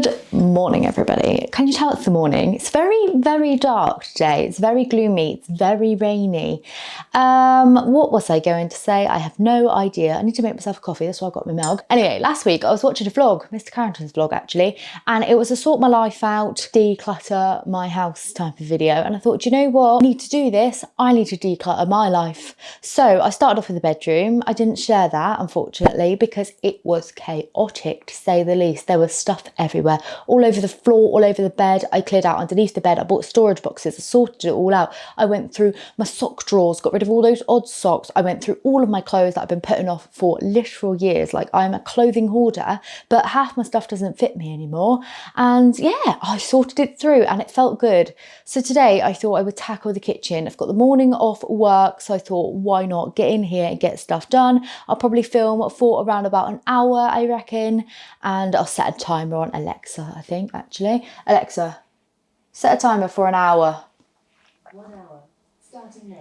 Good morning, everybody. Can you tell it's the morning? It's very dark today. It's very gloomy. It's very rainy. What was I going to say? I have no idea. I need to make myself a coffee. That's why I got my mug. Anyway, last week I was watching a vlog, Mr. Carrington's vlog actually, and it was a sort my life out, declutter my house type of video. And I thought, do you know what? I need to do this. I need to declutter my life. So I started off with the bedroom. I didn't share that, unfortunately, because it was chaotic to say the least. There was stuff everywhere, all over the floor, all over the bed. I cleared out underneath the bed. I bought storage boxes. I sorted it all out. I went through my sock drawers, got rid of all those odd socks. I went through all of my clothes that I've been putting off for literal years. Like, I'm a clothing hoarder, but half my stuff doesn't fit me anymore. And yeah, I sorted it through and it felt good. So today I thought I would tackle the kitchen. I've got the morning off work, so I thought, why not get in here and get stuff done? I'll probably film for around about an hour, I reckon, and I'll set a timer on Alexa, I think, actually. Alexa, set a timer for an hour. 1 hour, starting now.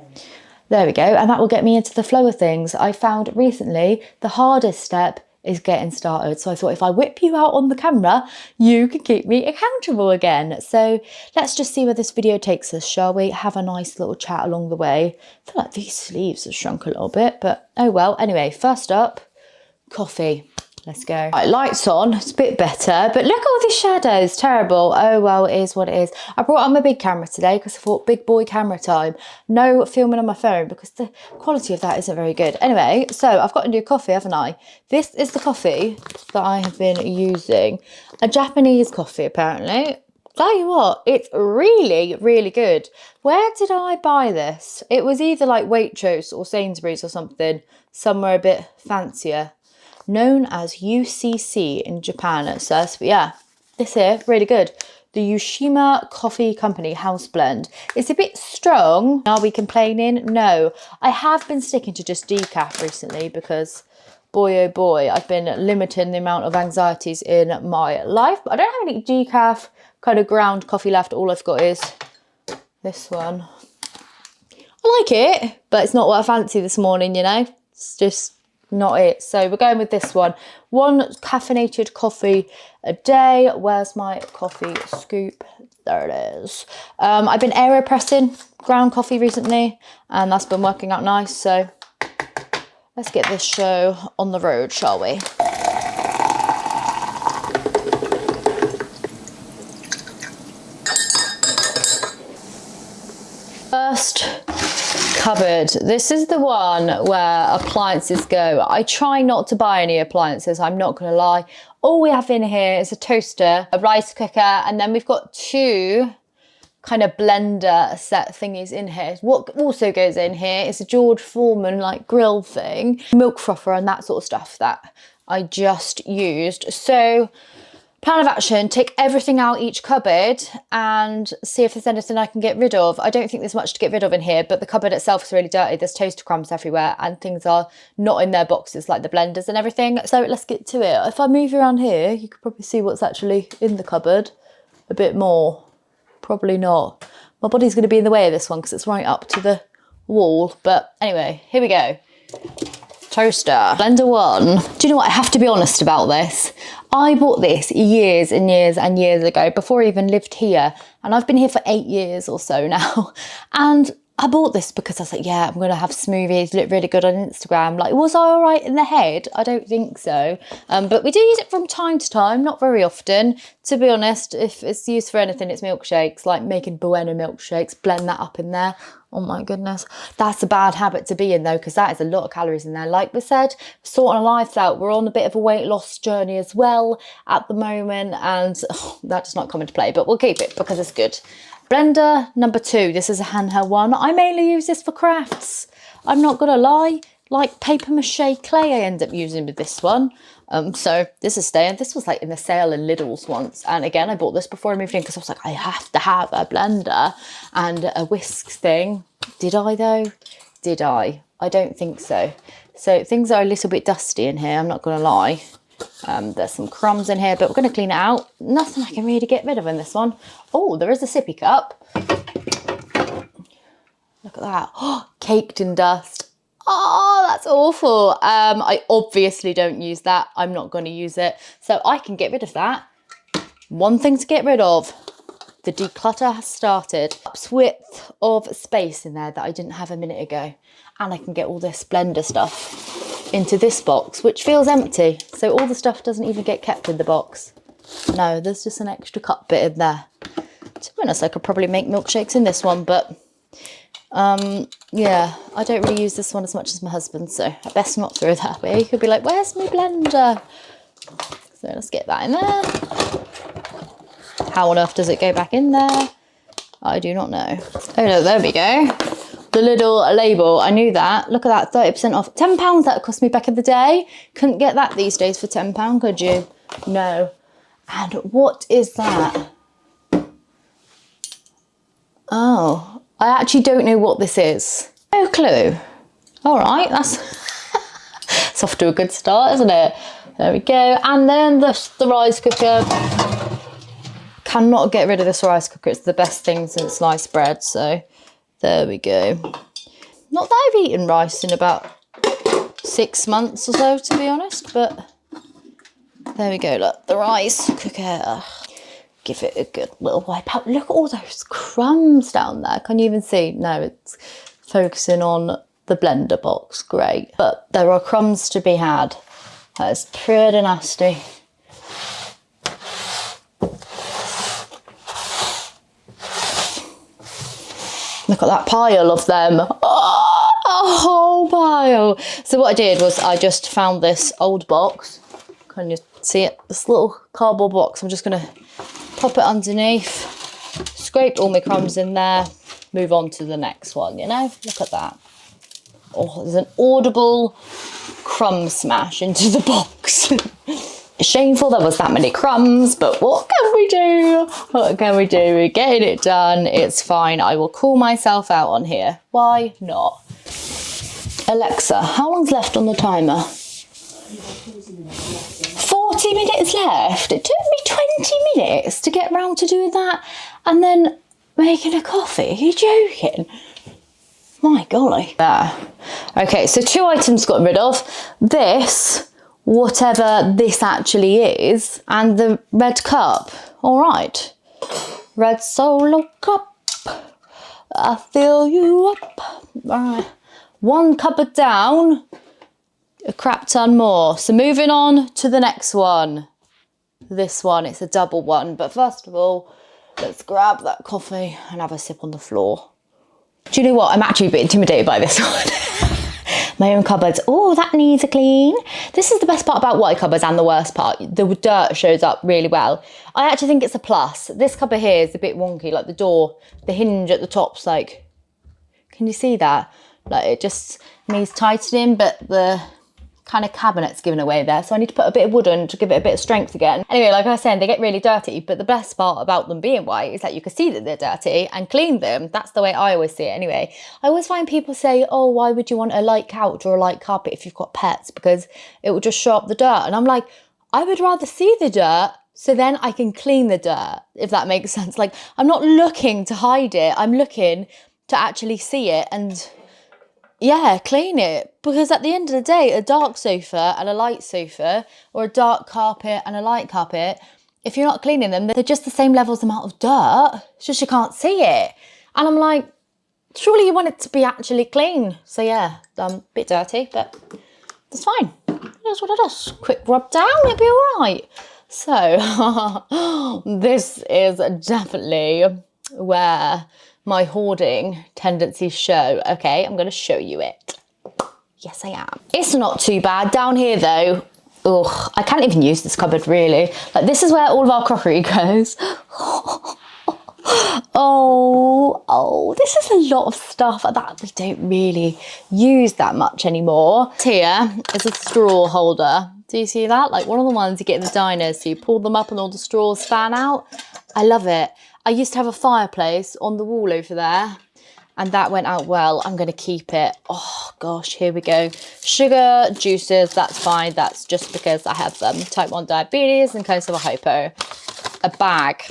There we go, and that will get me into the flow of things. I found recently the hardest step is getting started. So I thought if I whip you out on the camera, you can keep me accountable again. So let's just see where this video takes us, shall we? Have a nice little chat along the way. I feel like these sleeves have shrunk a little bit, but oh well. Anyway, first up, coffee. Let's go. Right, lights on, it's a bit better, but look at all these shadows, terrible. Oh well, it is what it is. I brought on my big camera today because I thought big boy camera time. No filming on my phone because the quality of that isn't very good. Anyway, so I've got a new coffee, haven't I? This is the coffee that I have been using. A Japanese coffee, apparently. Tell you what, it's really good. Where did I buy this? It was either like Waitrose or Sainsbury's or something, somewhere a bit fancier. Known as UCC in Japan, it says. But yeah, this here, really good. The Yushima Coffee Company House Blend. It's a bit strong. Are we complaining? No. I have been sticking to just decaf recently because, boy oh boy, I've been limiting the amount of anxieties in my life. But I don't have any decaf kind of ground coffee left. All I've got is this one. I like it, but it's not what I fancy this morning, you know. It's just not it. So we're going with this one. 1 caffeinated coffee a day. Where's my coffee scoop? There it is. I've been aeropressing ground coffee recently and that's been working out nice. So let's get this show on the road, shall we? First cupboard. This is the one where appliances go. I try not to buy any appliances, I'm not gonna lie. All we have in here is a toaster, a rice cooker, and then we've got 2 kind of blender set thingies in here. What also goes in here is a George Foreman like grill thing, milk frother and that sort of stuff that I just used. So plan of action, take everything out each cupboard and see if there's anything I can get rid of. I don't think there's much to get rid of in here, but the cupboard itself is really dirty. There's toaster crumbs everywhere and things are not in their boxes like the blenders and everything. So let's get to it. If I move around here, you could probably see what's actually in the cupboard a bit more. Probably not. My body's going to be in the way of this one because it's right up to the wall. But anyway, here we go. Toaster. Blender 1. Do you know what? I have to be honest about this. I bought this years and years and years ago before I even lived here. And I've been here for 8 years or so now. And I bought this because I was like, yeah, I'm going to have smoothies, look really good on Instagram. Like, was I all right in the head? I don't think so. But we do use it from time to time, not very often. To be honest, if it's used for anything, it's milkshakes, like making Bowen milkshakes, blend that up in there. Oh my goodness. That's a bad habit to be in though, because that is a lot of calories in there. Like we said, sorting our lives out. We're on a bit of a weight loss journey as well at the moment. And that does not come into play, but we'll keep it because it's good. Blender number 2. This is a handheld one. I mainly use this for crafts. I'm not gonna lie. Like paper mache clay I end up using with this one. So this is staying. This was like in the sale in Lidl's once. And again, I bought this before I moved in because I was like, I have to have a blender and a whisk thing. Did I though? Did I? I don't think so. So things are a little bit dusty in here, I'm not gonna lie. There's some crumbs in here, but we're gonna clean it out. Nothing I can really get rid of in this one. Oh, there is a sippy cup. Look at that. Oh, caked in dust. Oh, that's awful. I obviously don't use that. I'm not going to use it. So I can get rid of that One thing to get rid of. The declutter has started. Width of space in there that I didn't have a minute ago. And I can get all this blender stuff into this box, which feels empty. So all the stuff doesn't even get kept in the box. No, there's just an extra cup bit in there. To be honest, I could probably make milkshakes in this one, but yeah, I don't really use this one as much as my husband, so I best not throw that away. He could be like, where's my blender? So let's get that in there. How on earth does it go back in there? I do not know. Oh no, there we go. The little label, I knew that. Look at that, 30% off. £10 that cost me back in the day. Couldn't get that these days for £10, could you? No. And what is that? Oh, I actually don't know what this is. No clue. All right, that's it's off to a good start, isn't it? There we go. And then the rice cooker. Cannot get rid of this rice cooker. It's the best thing since sliced bread. So there we go. Not that I've eaten rice in about 6 months or so, to be honest, but there we go. Look, the rice cooker. Give it a good little wipe out. Look at all those crumbs down there. Can you even see? No, it's focusing on the blender box. Great. But there are crumbs to be had. That is pretty nasty. Look at that pile of them. Oh, a whole pile. So what I did was I just found this old box. Can you see it? This little cardboard box. I'm just going to pop it underneath. Scraped all my crumbs in there. Move on to the next one, you know? Look at that. Oh, there's an audible crumb smash into the box. Shameful there was that many crumbs, but what can we do? What can we do? We're getting it done. It's fine. I will call myself out on here. Why not? Alexa, how long's left on the timer? 40 minutes left. It took me 20 minutes to get round to doing that and then making a coffee. Are you joking? My golly. There. Okay, so 2 items got rid of. This, whatever this actually is, and the red cup. All right. Red Solo cup. I fill you up. All right. 1 cupboard down. A crap ton more. So moving on to the next one. This one, it's a double one. But first of all, let's grab that coffee and have a sip on the floor. Do you know what? I'm actually a bit intimidated by this one. My own cupboards. Oh, that needs a clean. This is the best part about white cupboards and the worst part. The dirt shows up really well. I actually think it's a plus. This cupboard here is a bit wonky. Like the door, the hinge at the top's like, can you see that? Like it just needs tightening, but the kind of cabinet's given away there. So I need to put a bit of wood on to give it a bit of strength again. Anyway, like I was saying, they get really dirty, but the best part about them being white is that you can see that they're dirty and clean them. That's the way I always see it anyway. I always find people say, oh, why would you want a light couch or a light carpet if you've got pets? Because it will just show up the dirt. And I'm like, I would rather see the dirt so then I can clean the dirt, if that makes sense. Like, I'm not looking to hide it. I'm looking to actually see it and yeah, clean it. Because at the end of the day, a dark sofa and a light sofa, or a dark carpet and a light carpet, if you're not cleaning them, they're just the same levels amount of dirt. It's just you can't see it. And I'm like, surely you want it to be actually clean. So yeah, a bit dirty, but that's fine. That's what it is. Quick rub down, it'll be all right. So this is definitely where my hoarding tendencies show. Okay, I'm going to show you it. Yes, I am. It's not too bad. Down here though, ugh, I can't even use this cupboard really. Like this is where all of our crockery goes. Oh, this is a lot of stuff that we don't really use that much anymore. Here is a straw holder. Do you see that? Like one of the ones you get in the diners, so you pull them up and all the straws fan out. I love it. I used to have a fireplace on the wall over there and that went out well. I'm going to keep it. Oh gosh, here we go. Sugar, juices, that's fine. That's just because I have type 1 diabetes and kind of a hypo. A bag,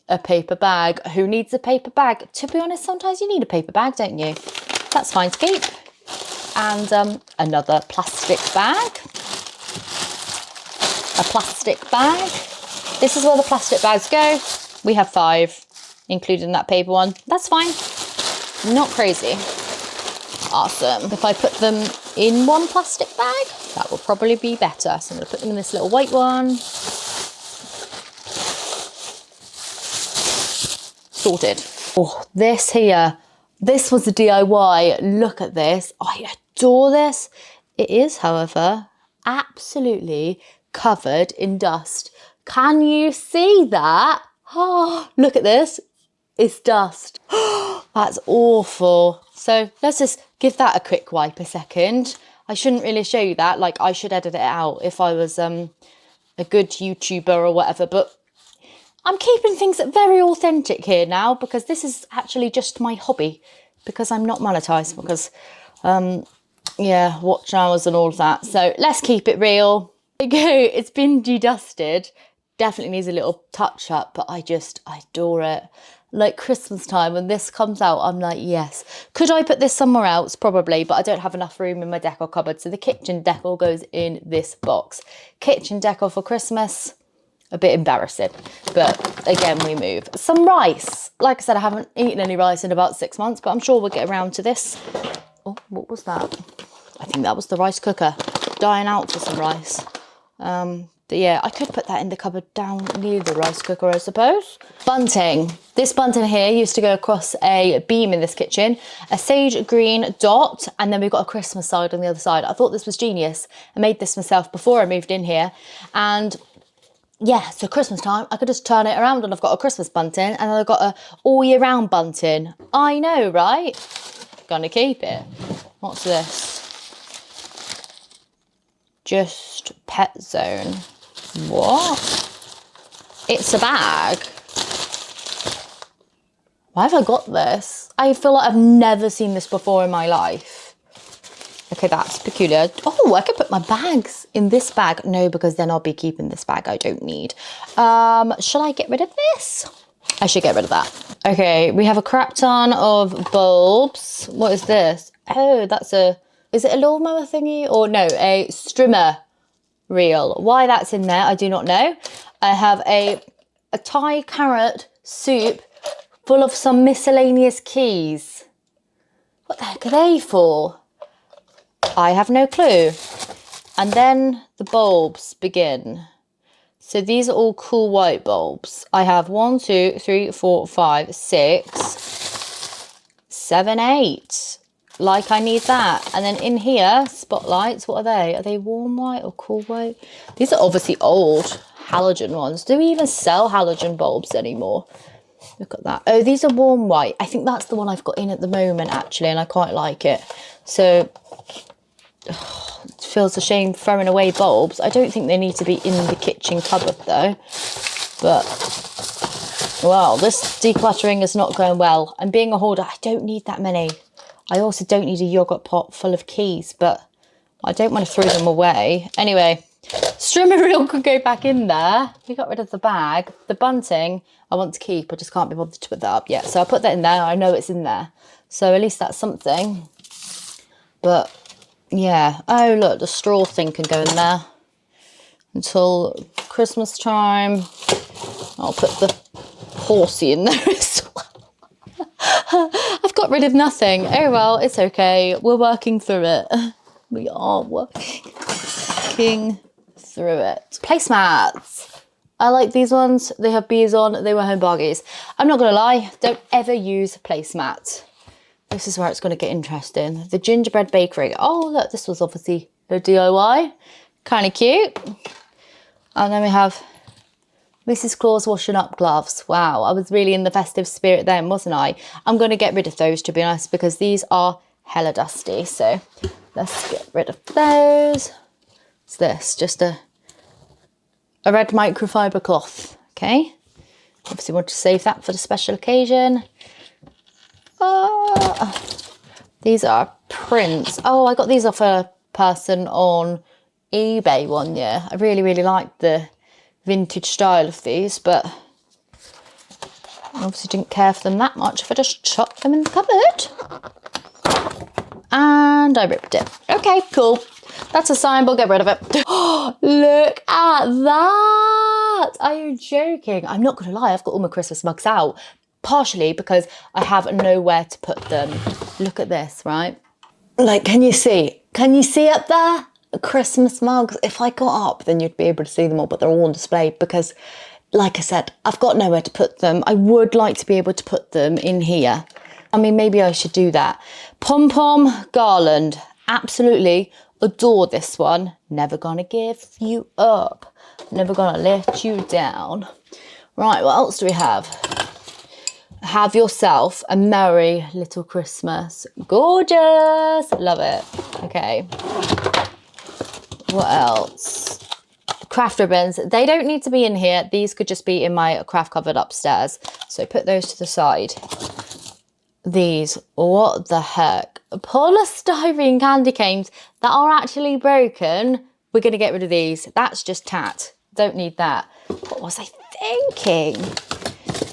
a paper bag. Who needs a paper bag? To be honest, sometimes you need a paper bag, don't you? That's fine to keep. And another plastic bag. A plastic bag. This is where the plastic bags go. We have 5, including that paper one. That's fine. Not crazy. Awesome. If I put them in one plastic bag, that will probably be better. So I'm going to put them in this little white one. Sorted. Oh, this here. This was a DIY. Look at this. I adore this. It is, however, absolutely covered in dust. Can you see that? Oh, look at this. It's dust. That's awful. So let's just give that a quick wipe a second. I shouldn't really show you that. Like, I should edit it out if I was a good YouTuber or whatever. But I'm keeping things very authentic here now because this is actually just my hobby because I'm not monetized because, yeah, watch hours and all of that. So let's keep it real. There you go. It's been de-dusted. Definitely needs a little touch up, but I adore it. Like Christmas time, when this comes out, I'm like, yes. Could I put this somewhere else? Probably, but I don't have enough room in my decor cupboard. So the kitchen decor goes in this box. Kitchen decor for Christmas, a bit embarrassing. But again, we move. Some rice. Like I said, I haven't eaten any rice in about 6 months, but I'm sure we'll get around to this. Oh, what was that? I think that was the rice cooker. Dying out for some rice. But yeah, I could put that in the cupboard down near the rice cooker, I suppose. Bunting. This bunting here used to go across a beam in this kitchen, a sage green dot, and then we've got a Christmas side on the other side. I thought this was genius. I made this myself before I moved in here. And yeah, so Christmas time, I could just turn it around and I've got a Christmas bunting and I've got a all year round bunting. I know, right? Gonna keep it. What's this? Just pet zone. What? It's a bag. Why have I got this? I feel like I've never seen this before in my life. Okay, that's peculiar. Oh, I could put my bags in this bag. No, because then I'll be keeping this bag I don't need. Shall I get rid of this? I should get rid of that. Okay, we have a crap ton of bulbs. What is this? Oh, that's is it a lawnmower thingy? Or no, a strimmer reel. Why that's in there, I do not know. I have a Thai carrot soup full of some miscellaneous keys. What the heck are they for? I have no clue. And then the bulbs begin. So these are all cool white bulbs. I have 1, 2, 3, 4, 5, 6, 7, 8. Like I need that. And then in here, spotlights, what are they? Are they warm white or cool white? These are obviously old halogen ones. Do we even sell halogen bulbs anymore? Look at that. Oh, these are warm white. I think that's the one I've got in at the moment, actually, and I quite like it. So, it feels a shame throwing away bulbs. I don't think they need to be in the kitchen cupboard, though. But, well, this decluttering is not going well. And being a hoarder, I don't need that many. I also don't need a yogurt pot full of keys, but I don't want to throw them away. Anyway, strimmer reel could go back in there. We got rid of the bag. The bunting I want to keep. I just can't be bothered to put that up yet. So I put that in there. I know it's in there. So at least that's something. But yeah. Oh, look, the straw thing can go in there until Christmas time. I'll put the horsey in there as well. I've got rid of nothing. Oh well, it's okay. We're working through it. We are working through it. Placemats. I like these ones. They have bees on. They were home bargains. I'm not going to lie. Don't ever use placemat. This is where it's going to get interesting. The gingerbread bakery. Oh, look. This was obviously a DIY. Kind of cute. And then we have Mrs. Claus washing up gloves. Wow, I was really in the festive spirit then, wasn't I? I'm going to get rid of those, to be honest, because these are hella dusty. So let's get rid of those. What's this? Just a red microfiber cloth. Okay. Obviously want to save that for the special occasion. These are prints. Oh, I got these off a person on eBay one year. I really, really liked the vintage style of these, but I obviously didn't care for them that much if I just chucked them in the cupboard. And I ripped it. Okay, cool. That's a sign, we'll get rid of it. Oh, look at that? Are you joking? I'm not going to lie, I've got all my Christmas mugs out. Partially because I have nowhere to put them. Look at this, right? Like, can you see? Can you see up there? Christmas mugs. If I got up, then you'd be able to see them all, but they're all on display because, like I said, I've got nowhere to put them. I would like to be able to put them in here. I mean, maybe I should do that. Pom-pom garland. Absolutely adore this one. Never gonna give you up. Never gonna let you down. Right, what else do we have? Have yourself a merry little Christmas. Gorgeous. Love it. Okay. What else? Craft ribbons. They don't need to be in here. These could just be in my craft cupboard upstairs. So put those to the side. These, what the heck? Polystyrene candy canes that are actually broken. We're going to get rid of these. That's just tat. Don't need that. What was I thinking?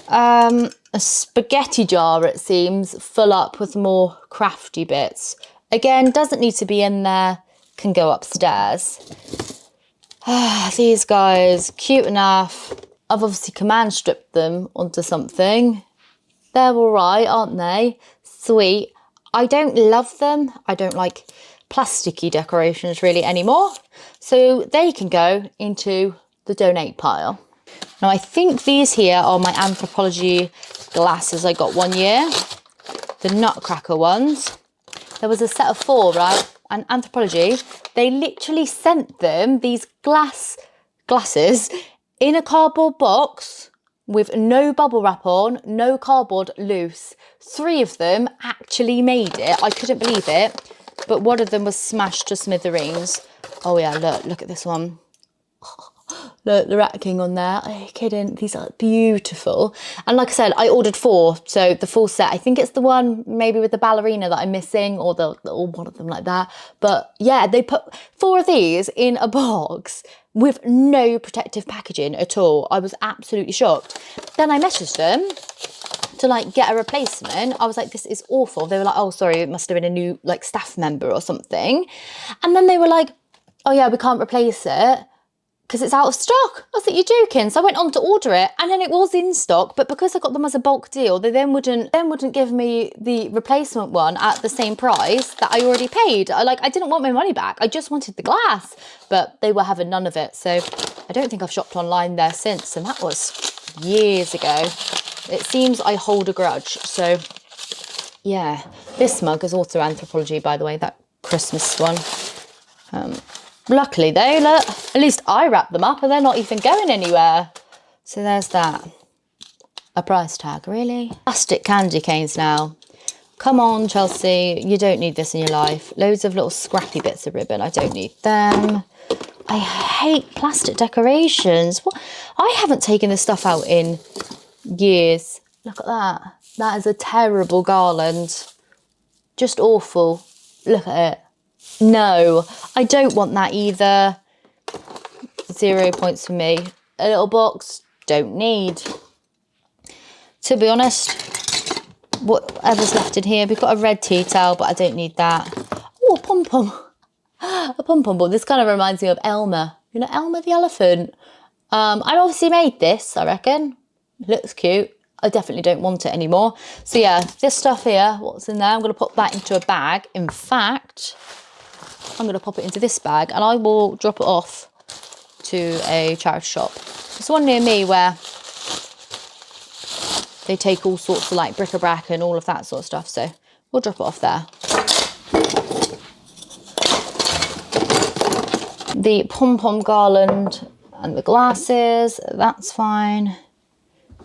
A spaghetti jar, it seems, full up with more crafty bits. Again, doesn't need to be in there. Can go upstairs. These guys, cute enough. I've obviously command stripped them onto something. They're all right, aren't they? Sweet. I don't love them. I don't like plasticky decorations really anymore. So they can go into the donate pile. Now I think these here are my anthropology glasses I got one year. The nutcracker ones. There was a set of 4, right? And anthropology, they literally sent them these glasses in a cardboard box with no bubble wrap on, no cardboard loose. 3 of them actually made it. I couldn't believe it. But one of them was smashed to smithereens. Oh yeah, look at this one. Look, the Rat King on there. Are you kidding? These are beautiful. And like I said, I ordered 4. So the full set. I think it's the one maybe with the ballerina that I'm missing or one of them like that. But yeah, they put 4 of these in a box with no protective packaging at all. I was absolutely shocked. Then I messaged them to like get a replacement. I was like, this is awful. They were like, oh, sorry, it must have been a new like staff member or something. And then they were like, oh yeah, we can't replace it because it's out of stock. I was like, you're joking. So I went on to order it and then it was in stock, but because I got them as a bulk deal, they then wouldn't give me the replacement one at the same price that I already paid. I didn't want my money back. I just wanted the glass, but they were having none of it. So I don't think I've shopped online there since. And that was years ago. It seems I hold a grudge. So yeah, this mug is also anthropology, by the way, that Christmas one. Luckily though, look, at least I wrapped them up and they're not even going anywhere. So there's that. A price tag, really? Plastic candy canes now. Come on, Chelsey, you don't need this in your life. Loads of little scrappy bits of ribbon, I don't need them. I hate plastic decorations. What? I haven't taken this stuff out in years. Look at that. That is a terrible garland. Just awful. Look at it. No, I don't want that either. 0 points for me. A little box, don't need. To be honest, whatever's left in here, we've got a red tea towel, but I don't need that. Oh, a pom-pom. A pom-pom ball. This kind of reminds me of Elmer. You know, Elmer the elephant. I obviously made this, I reckon. Looks cute. I definitely don't want it anymore. So yeah, this stuff here, what's in there? I'm going to pop that into a bag. In fact, I'm going to pop it into this bag and I will drop it off to a charity shop. There's one near me where they take all sorts of like bric-a-brac and all of that sort of stuff. So we'll drop it off there. The pom-pom garland and the glasses, that's fine.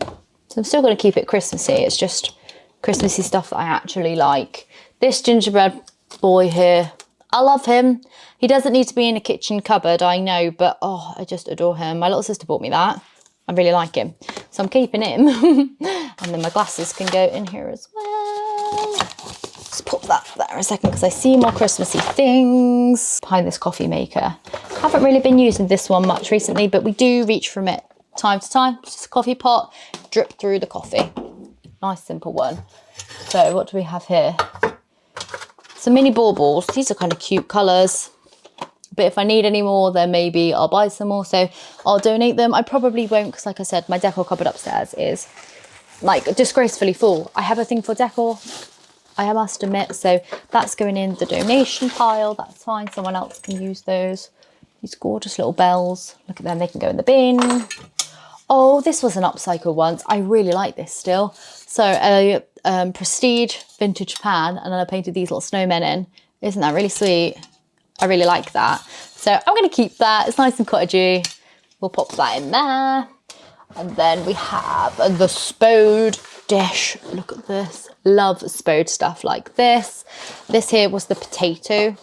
So I'm still going to keep it Christmassy. It's just Christmassy stuff that I actually like. This gingerbread boy here, I love him. He doesn't need to be in a kitchen cupboard, I know, but oh, I just adore him. My little sister bought me that. I really like him. So I'm keeping him. And then my glasses can go in here as well. Just pop that there a second because I see more Christmassy things. Behind this coffee maker. Haven't really been using this one much recently, but we do reach from it time to time. Just a coffee pot, drip through the coffee. Nice simple one. So what do we have here? Some mini baubles. These are kind of cute colours. but if I need any more, then maybe I'll buy some more. So I'll donate them. I probably won't, because like I said, my decor cupboard upstairs is like disgracefully full. I have a thing for decor, I must admit, so that's going in the donation pile. That's fine, someone else can use those. These gorgeous little bells, look at them, they can go in the bin. Oh, this was an upcycle once. I really like this still. So a prestige vintage pan, and then I painted these little snowmen in. Isn't that really sweet? I really like that. So I'm going to keep that. It's nice and cottagey. We'll pop that in there. And then we have the spode dish. Look at this. Love spode stuff like this. This here was the potato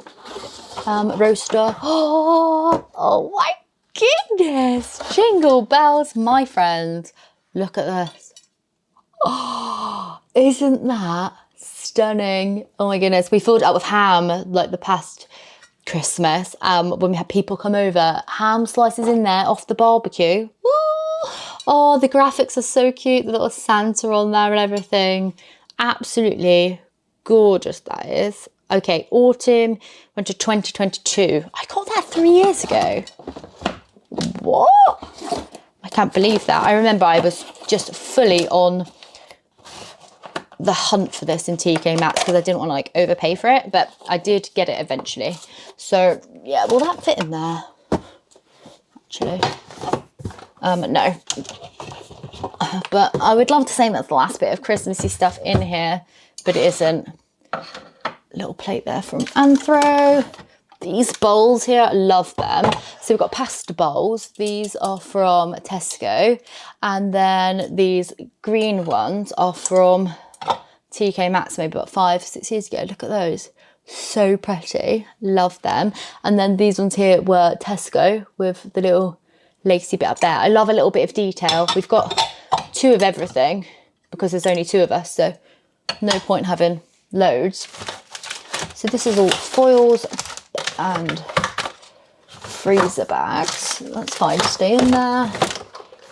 roaster. Oh my goodness. Jingle bells, my friend. Look at this. Oh, isn't that stunning? Oh my goodness. We filled it up with ham like the past Christmas when we had people come over. Ham slices in there off the barbecue. Woo! Oh, the graphics are so cute. The little Santa on there and everything. Absolutely gorgeous, that is. Okay, autumn went to 2022. I got that 3 years ago. What? I can't believe that. I remember I was just fully on the hunt for this in TK Maxx because I didn't want to like overpay for it, but I did get it eventually. So yeah, will that fit in there? Actually, no. But I would love to say that's the last bit of Christmassy stuff in here, but it isn't. Little plate there from Anthro. These bowls here, I love them. So we've got pasta bowls. These are from Tesco. And then these green ones are from TK Maxx, maybe about 5, 6 years ago. Look at those. So pretty. Love them. And then these ones here were Tesco with the little lacy bit up there. I love a little bit of detail. We've got 2 of everything because there's only 2 of us, so no point having loads. So this is all foils and freezer bags. That's fine to stay in there.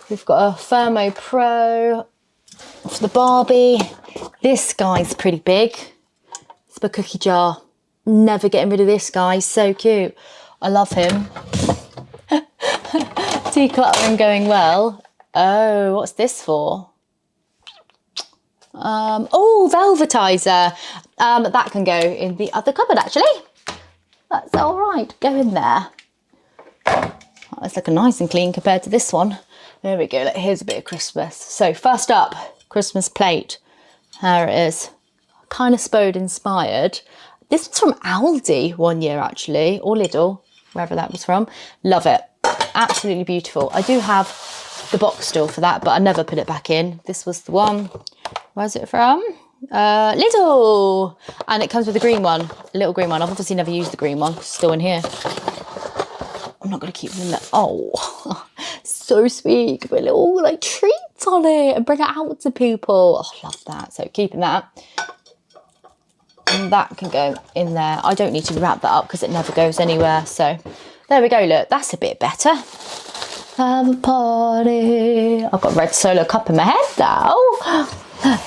We've got a Thermo Pro for the Barbie. This guy's pretty big. It's a cookie jar. Never getting rid of this guy. So cute. I love him. Decluttering going well. Oh, what's this for? Oh, velvetizer. That can go in the other cupboard, actually. That's all right. Go in there. Oh, it's looking nice and clean compared to this one. There we go. Here's a bit of Christmas. So first up, Christmas plate. There it is. Kind of Spode inspired. This was from Aldi one year, actually, or Lidl, wherever that was from. Love it. Absolutely beautiful. I do have the box still for that, but I never put it back in. This was the one. Where's it from? Lidl. And it comes with a green one, a little green one. I've obviously never used the green one. It's still in here. I'm not going to keep them in there. Oh, so sweet. Put little like treats on it and bring it out to people. Oh, I love that. So keeping that. And that can go in there. I don't need to wrap that up because it never goes anywhere. So there we go. Look, that's a bit better. Have a party. I've got red Solo cup in my head now.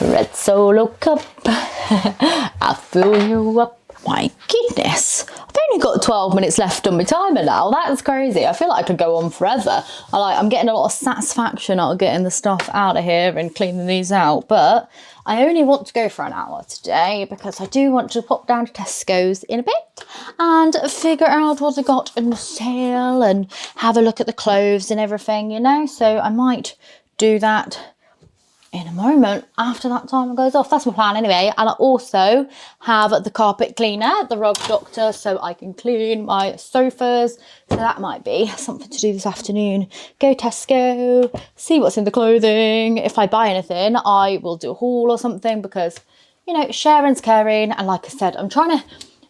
Red Solo cup. I fill you up. My goodness. I've only got 12 minutes left on my timer now. That's crazy. I feel like I could go on forever. I'm getting a lot of satisfaction out of getting the stuff out of here and cleaning these out. But I only want to go for an hour today because I do want to pop down to Tesco's in a bit and figure out what I got in the sale and have a look at the clothes and everything, you know. So I might do that in a moment after that timer goes off. That's my plan anyway. And I also have the carpet cleaner, the rug doctor, so I can clean my sofas. So that might be something to do this afternoon. Go Tesco, see what's in the clothing. If I buy anything, I will do a haul or something because, you know, sharing's caring. And like I said, I'm trying to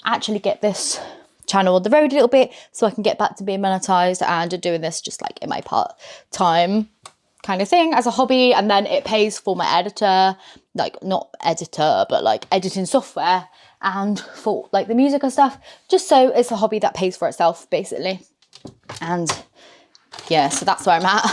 actually get this channel on the road a little bit so I can get back to being monetized and doing this just like in my part-time kind of thing as a hobby, and then it pays for my editor, like not editor but like editing software and for like the music and stuff, just so it's a hobby that pays for itself basically. And yeah, so that's where I'm at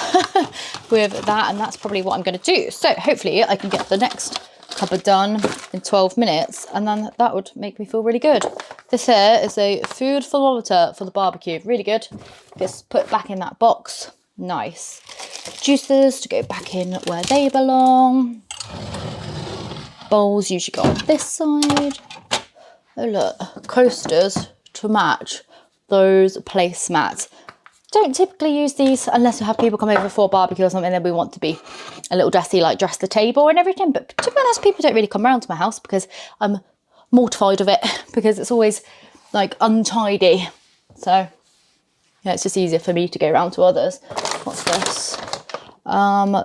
with that, and that's probably what I'm going to do. So hopefully I can get the next cupboard done in 12 minutes, and then that would make me feel really good. This here is a food thermometer for the barbecue. Really good. Just put back in that box. Nice. Juices to go back in where they belong. Bowls usually go on this side. Oh look, coasters to match those placemats. Don't typically use these unless we have people come over for a barbecue or something, then we want to be a little dressy, like dress the table and everything. But to be honest, people don't really come around to my house because I'm mortified of it, because it's always like untidy. So yeah, it's just easier for me to go around to others. What's this?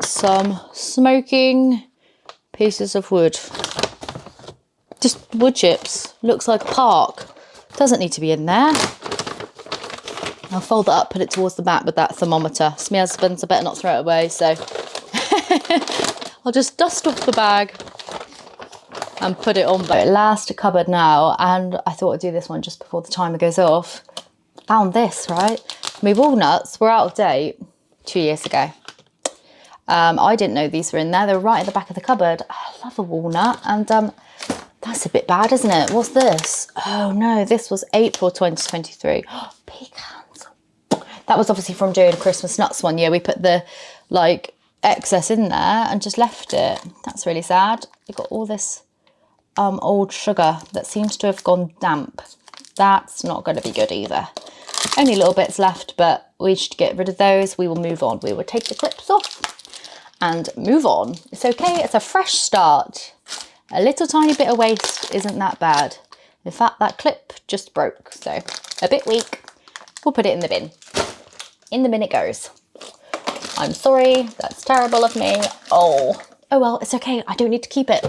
Some smoking pieces of wood. Just wood chips. Looks like a park. Doesn't need to be in there. I'll fold that up, put it towards the back with that thermometer. It's my husband's, I better not throw it away, so I'll just dust off the bag and put it on. But last cupboard now, and I thought I'd do this one just before the timer goes off. Found this, right? My walnuts were out of date 2 years ago. I didn't know these were in there. They were right at the back of the cupboard. I love a walnut, and that's a bit bad, isn't it? What's this? Oh no, this was April 2023. Oh, pecans. That was obviously from doing Christmas nuts one year. We put the like excess in there and just left it. That's really sad. You've got all this old sugar that seems to have gone damp. That's not going to be good either. Only little bits left, but we should get rid of those. We will move on. We will take the clips off and move on. It's okay. It's a fresh start. A little tiny bit of waste isn't that bad. In fact, that clip just broke, so a bit weak. We'll put it in the bin. In the bin it goes. I'm sorry, that's terrible of me. Oh well, it's okay. I don't need to keep it.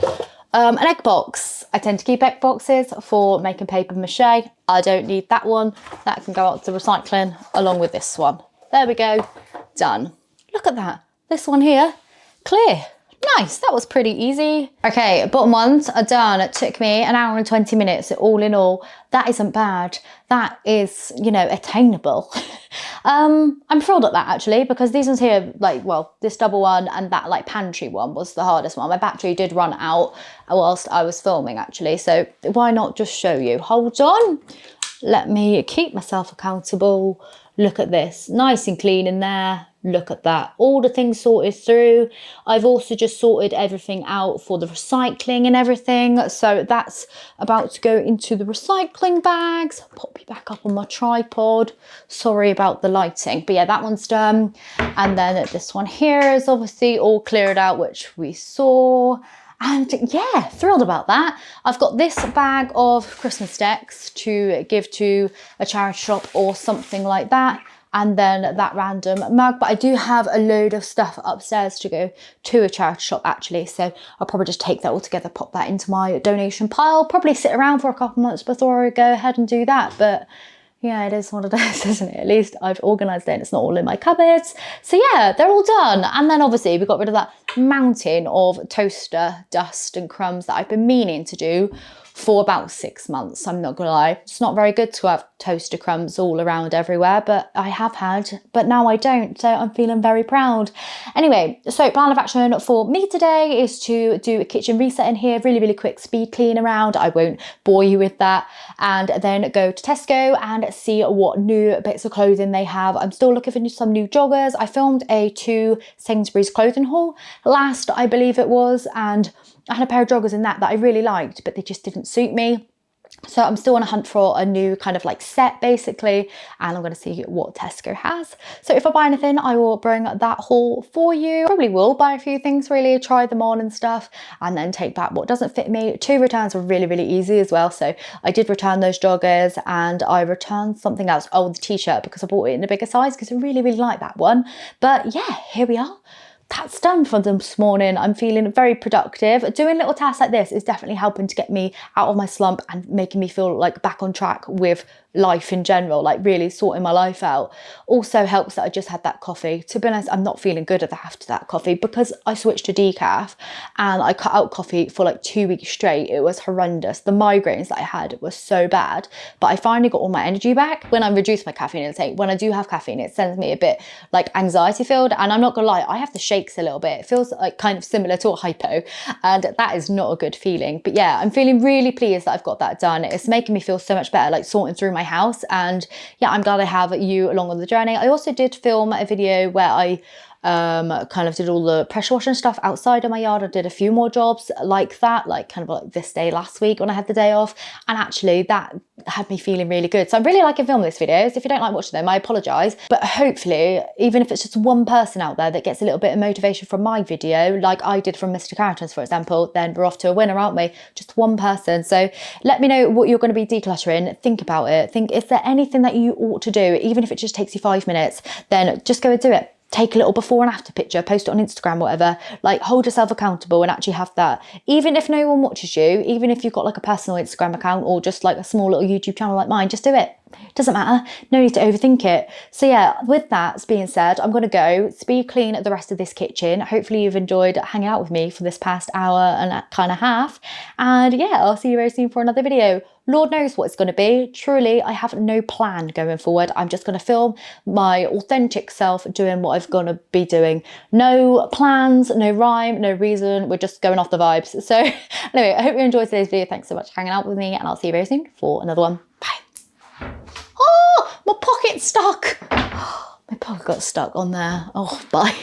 An egg box. I tend to keep egg boxes for making paper mache. I don't need that one. That can go out to recycling along with this one. There we go. Done. Look at that. This one here, clear. Nice, that was pretty easy. Okay, bottom ones are done. It took me an hour and 20 minutes all in all. That isn't bad. That is, you know, attainable. I'm thrilled at that actually, because these ones here, like, well, this double one and that like pantry one was the hardest one. My battery did run out whilst I was filming actually, so why not just show you? Hold on. Let me keep myself accountable. Look at this, nice and clean in there. Look at that, all the things sorted through. I've also just sorted everything out for the recycling and everything. So that's about to go into the recycling bags. Pop you back up on my tripod. Sorry about the lighting, but yeah, that one's done. And then this one here is obviously all cleared out, which we saw. And yeah, thrilled about that. I've got this bag of Christmas decks to give to a charity shop or something like that. And then that random mug, but I do have a load of stuff upstairs to go to a charity shop actually, so I'll probably just take that all together, pop that into my donation pile, probably sit around for a couple months before I go ahead and do that. But yeah, it is what it is, isn't it? At least I've organised it and it's not all in my cupboards. So yeah, they're all done. And then obviously we got rid of that mountain of toaster dust and crumbs that I've been meaning to do for about 6 months. I'm not gonna lie, it's not very good to have toaster crumbs all around everywhere, but I have had, but now I don't, so I'm feeling very proud. Anyway, so plan of action for me today is to do a kitchen reset in here, really quick speed clean around. I won't bore you with that, and then go to Tesco and see what new bits of clothing they have. I'm still looking for some new joggers. I filmed a 2 Sainsbury's clothing haul last, I believe it was, and I had a pair of joggers in that I really liked, but they just didn't suit me. So I'm still on a hunt for a new kind of like set basically, and I'm going to see what Tesco has. So if I buy anything, I will bring that haul for you. Probably will buy a few things really, try them on and stuff, and then take back what doesn't fit me. 2 returns were really easy as well. So I did return those joggers and I returned something else. Oh, the t-shirt, because I bought it in a bigger size because I really like that one. But yeah, here we are. That's done for this morning. I'm feeling very productive. Doing little tasks like this is definitely helping to get me out of my slump and making me feel like back on track with life in general, like really sorting my life out. Also helps that I just had that coffee. To be honest, I'm not feeling good after that coffee because I switched to decaf and I cut out coffee for like 2 weeks straight. It was horrendous. The migraines that I had were so bad, but I finally got all my energy back when I reduced my caffeine intake. When I do have caffeine, it sends me a bit like anxiety filled, and I'm not gonna lie, I have the shakes a little bit. It feels like kind of similar to a hypo, and that is not a good feeling. But yeah, I'm feeling really pleased that I've got that done. It's making me feel so much better, like sorting through my house. And yeah, I'm glad I have you along on the journey. I also did film a video where I kind of did all the pressure washing stuff outside of my yard. I did a few more jobs like that, like kind of like this day last week when I had the day off, and actually that had me feeling really good. So I'm really liking filming these videos. If you don't like watching them, I apologise, but hopefully even if it's just one person out there that gets a little bit of motivation from my video, like I did from Mr. Carrington's for example, then we're off to a winner, aren't we? Just one person. So let me know what you're going to be decluttering. Think about it. Think, is there anything that you ought to do? Even if it just takes you 5 minutes, then just go and do it. Take a little before and after picture, post it on Instagram, whatever. Like, hold yourself accountable and actually have that. Even if no one watches you, even if you've got like a personal Instagram account or just like a small little YouTube channel like mine, just do it. Doesn't matter. No need to overthink it. So yeah, with that being said, I'm going to go speed clean the rest of this kitchen. Hopefully you've enjoyed hanging out with me for this past hour and a kind of half. And yeah, I'll see you very soon for another video. Lord knows what it's going to be. Truly, I have no plan going forward. I'm just going to film my authentic self doing what I've going to be doing. No plans, no rhyme, no reason. We're just going off the vibes. So anyway, I hope you enjoyed today's video. Thanks so much for hanging out with me, and I'll see you very soon for another one. Bye. Oh, my pocket's stuck. My pocket got stuck on there. Oh, bye.